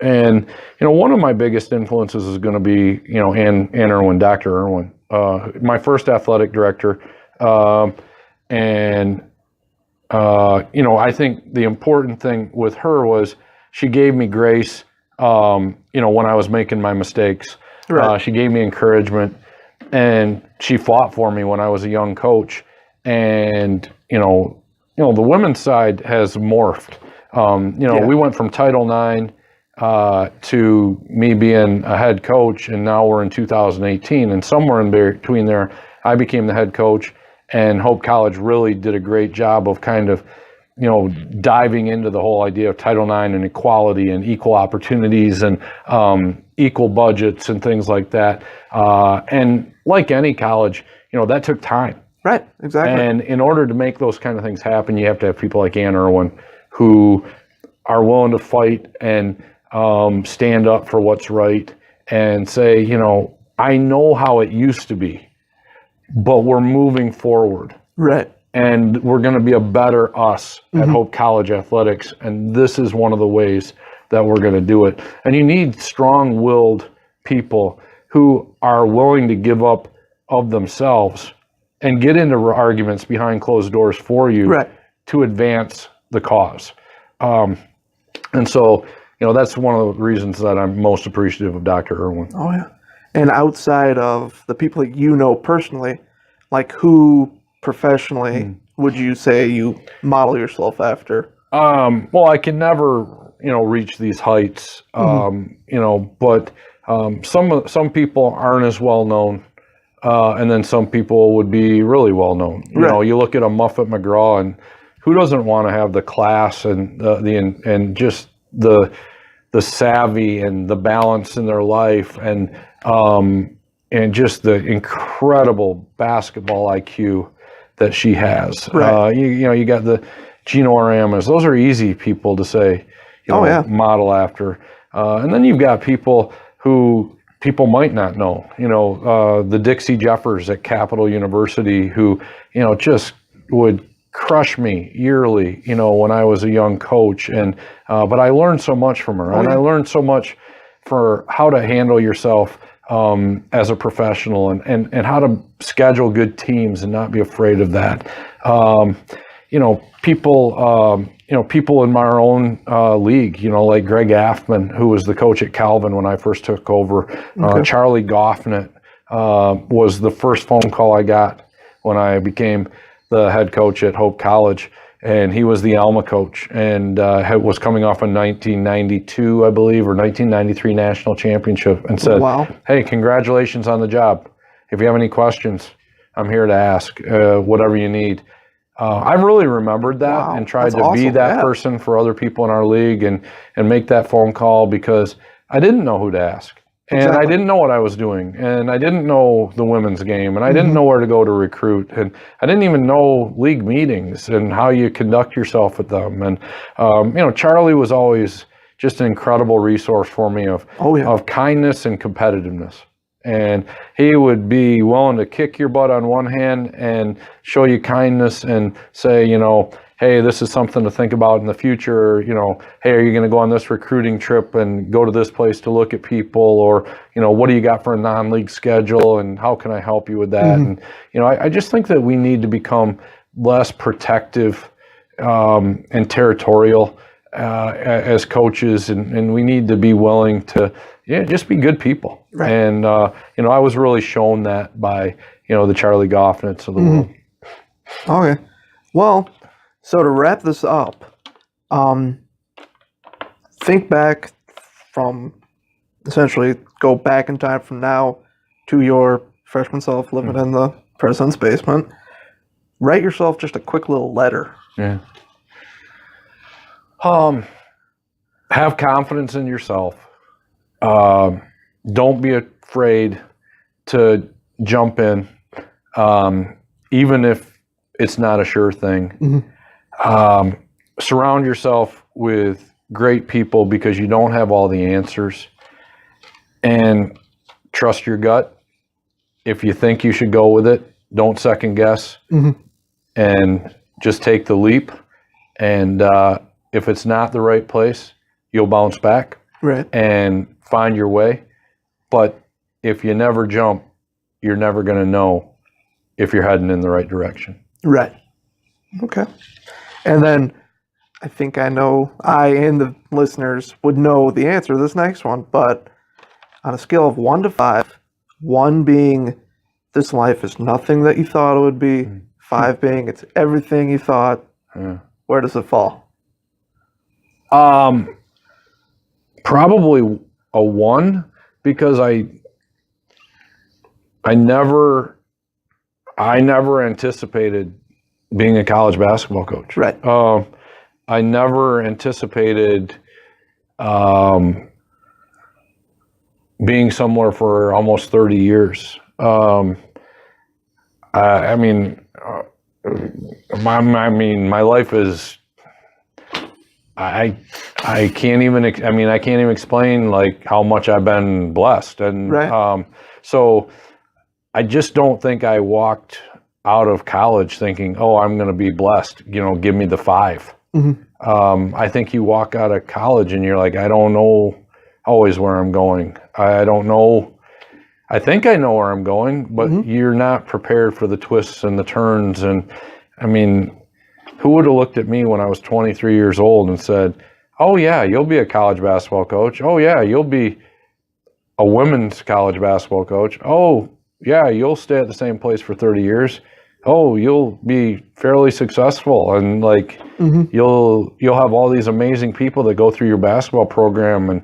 And one of my biggest influences is going to be Ann Irwin, Dr. Irwin, my first athletic director. I think the important thing with her was she gave me grace when I was making my mistakes. Right. She gave me encouragement, and she fought for me when I was a young coach. And the women's side has morphed. We went from Title IX to me being a head coach, and now we're in 2018, and somewhere in between there, I became the head coach, and Hope College really did a great job of kind of, diving into the whole idea of Title IX and equality and equal opportunities and equal budgets and things like that. And like any college, that took time. Right, exactly. And in order to make those kind of things happen, you have to have people like Ann Irwin who are willing to fight and stand up for what's right and say, I know how it used to be, but we're moving forward. Right. And we're going to be a better us at Hope College Athletics. And this is one of the ways that we're going to do it. And you need strong-willed people who are willing to give up of themselves and get into arguments behind closed doors for you to advance the cause. And so, that's one of the reasons that I'm most appreciative of Dr. Irwin. Oh, yeah. And outside of the people that personally, like who professionally would you say you model yourself after? Well, I can never, reach these heights, but some people aren't as well known, and then some people would be really well known. You look at a Muffet McGraw, and who doesn't want to have the class and and just the savvy and the balance in their life, and just the incredible basketball IQ that she has. You got the Gino Aramas. Those are easy people to say, model after. And then you've got people who people might not know. The Dixie Jeffers at Capital University, who just would crush me yearly. When I was a young coach, and but I learned so much from her, and I learned so much for how to handle yourself as a professional, and how to schedule good teams and not be afraid of that. People in my own league, like Greg Affman, who was the coach at Calvin when I first took over. Charlie Goffnett was the first phone call I got when I became the head coach at Hope College. And he was the Alma coach, and was coming off a 1992, I believe, or 1993 national championship, and said, "Hey, congratulations on the job. If you have any questions, I'm here to ask whatever you need." I really remembered that and tried to be that person for other people in our league, and make that phone call, because I didn't know who to ask. And I didn't know what I was doing, and I didn't know the women's game, and I didn't know where to go to recruit, and I didn't even know league meetings and how you conduct yourself at them. And Charlie was always just an incredible resource for me of kindness and competitiveness. And he would be willing to kick your butt on one hand and show you kindness and say, hey, this is something to think about in the future. Hey, are you going to go on this recruiting trip and go to this place to look at people? Or, what do you got for a non-league schedule, and how can I help you with that? And, I just think that we need to become less protective and territorial as coaches, and we need to be willing to just be good people. And, I was really shown that by, the Charlie Goffnets of the world. Okay. Well, so to wrap this up, think back from, essentially go back in time from now to your freshman self living in the president's basement. Write yourself just a quick little letter. Yeah. Have confidence in yourself. Don't be afraid to jump in, even if it's not a sure thing. Surround yourself with great people, because you don't have all the answers, and trust your gut. If you think you should go with it, don't second guess, and just take the leap. And if it's not the right place, you'll bounce back and find your way. But if you never jump, you're never going to know if you're heading in the right direction. Okay. And then I think I and the listeners would know the answer to this next one, but on a scale of 1 to 5, 1 being this life is nothing that you thought it would be, 5 being it's everything you thought, where does it fall? Probably a 1, because I never anticipated being a college basketball coach. I never anticipated being somewhere for almost 30 years. My life is, I can't even explain like how much I've been blessed. And so I just don't think I walked out of college thinking, oh, I'm going to be blessed, give me the 5. I think you walk out of college and you're like, I don't know always where I'm going. I don't know. I think I know where I'm going, but you're not prepared for the twists and the turns. And who would have looked at me when I was 23 years old and said, oh yeah, you'll be a college basketball coach. Oh yeah, you'll be a women's college basketball coach. Oh yeah, you'll stay at the same place for 30 years. oh, you'll be fairly successful, and like you'll have all these amazing people that go through your basketball program and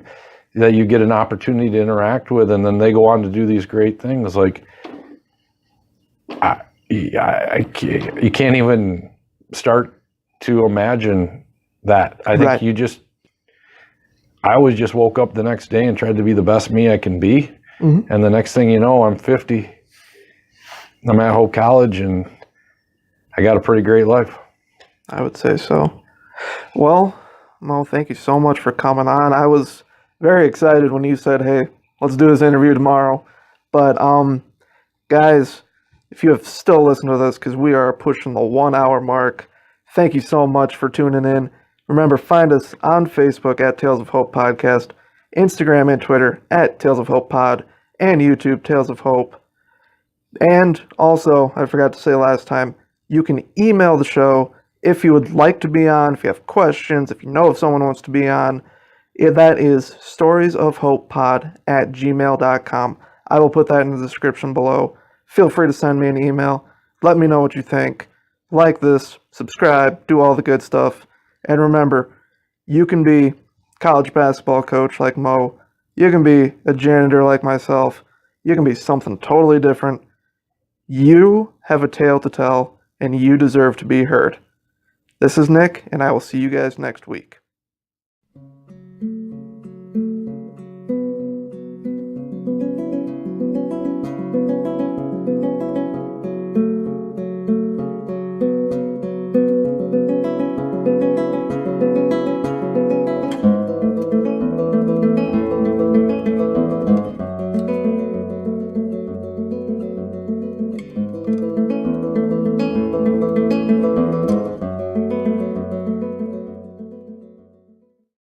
that you get an opportunity to interact with, and then they go on to do these great things. Like, you can't even start to imagine that. I think Right. I always just woke up the next day and tried to be the best me I can be. And the next thing you know, I'm 50. I'm at Hope College, and I got a pretty great life. I would say so. Well, Mo, thank you so much for coming on. I was very excited when you said, "Hey, let's do this interview tomorrow." But guys, if you have still listened to this, because we are pushing the 1 hour mark, thank you so much for tuning in. Remember, find us on Facebook at Tales of Hope Podcast, Instagram and Twitter at Tales of Hope Pod, and YouTube Tales of Hope. And also, I forgot to say last time, you can email the show if you would like to be on, if you have questions, if you know if someone wants to be on. That is storiesofhopepod@gmail.com. I will put that in the description below. Feel free to send me an email. Let me know what you think. Like this, subscribe, do all the good stuff. And remember, you can be college basketball coach like Mo. You can be a janitor like myself. You can be something totally different. You have a tale to tell, and you deserve to be heard. This is Nick, and I will see you guys next week.